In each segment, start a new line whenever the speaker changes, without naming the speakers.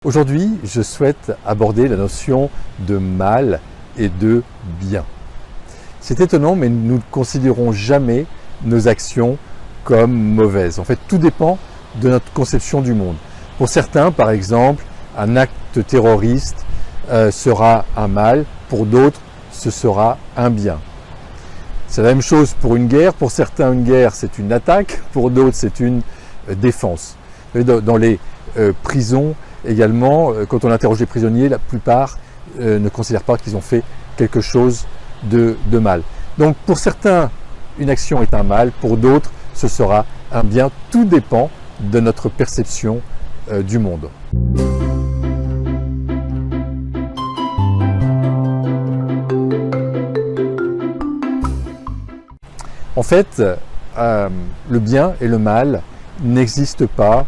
Aujourd'hui, je souhaite aborder la notion de mal et de bien. C'est étonnant, mais nous ne considérons jamais nos actions comme mauvaises. En fait, tout dépend de notre conception du monde. Pour certains, par exemple, un acte terroriste sera un mal, pour d'autres, ce sera un bien. C'est la même chose pour une guerre. Pour certains, une guerre, c'est une attaque, pour d'autres, c'est une défense. Dans les prisons, également, quand on interroge les prisonniers, la plupart ne considèrent pas qu'ils ont fait quelque chose de mal. Donc pour certains, une action est un mal, pour d'autres, ce sera un bien. Tout dépend de notre perception du monde. En fait, le bien et le mal n'existent pas.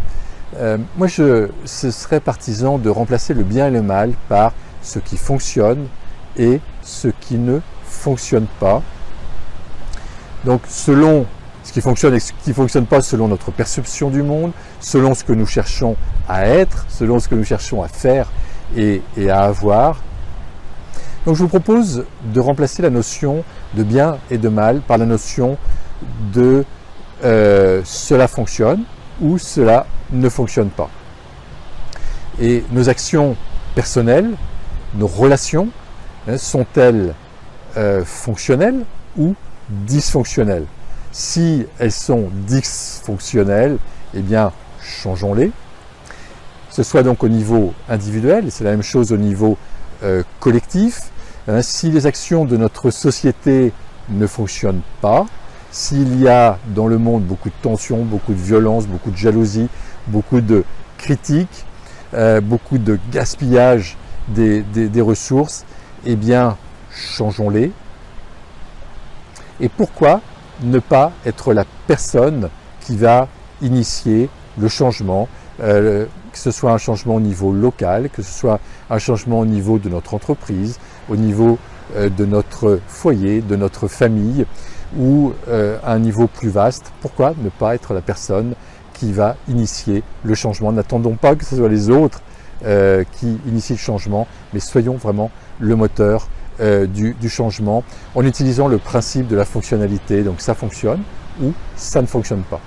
Moi, ce serais partisan de remplacer le bien et le mal par ce qui fonctionne et ce qui ne fonctionne pas. Donc, selon ce qui fonctionne et ce qui ne fonctionne pas, selon notre perception du monde, selon ce que nous cherchons à être, selon ce que nous cherchons à faire et à avoir. Donc, je vous propose de remplacer la notion de bien et de mal par la notion de cela fonctionne ou cela ne fonctionne pas. Et nos actions personnelles, nos relations, sont-elles fonctionnelles ou dysfonctionnelles? Si elles sont dysfonctionnelles, eh bien, changeons-les. Ce soit donc au niveau individuel, et c'est la même chose au niveau collectif. Si les actions de notre société ne fonctionnent pas, s'il y a dans le monde beaucoup de tensions, beaucoup de violence, beaucoup de jalousie, beaucoup de critiques, beaucoup de gaspillage des ressources, eh bien, changeons-les. Et pourquoi ne pas être la personne qui va initier le changement, que ce soit un changement au niveau local, que ce soit un changement au niveau de notre entreprise, au niveau de notre foyer, de notre famille, ou à un niveau plus vaste. Pourquoi ne pas être la personne qui va initier le changement? N'attendons pas que ce soit les autres qui initient le changement, mais soyons vraiment le moteur du changement en utilisant le principe de la fonctionnalité. Donc ça fonctionne ou ça ne fonctionne pas.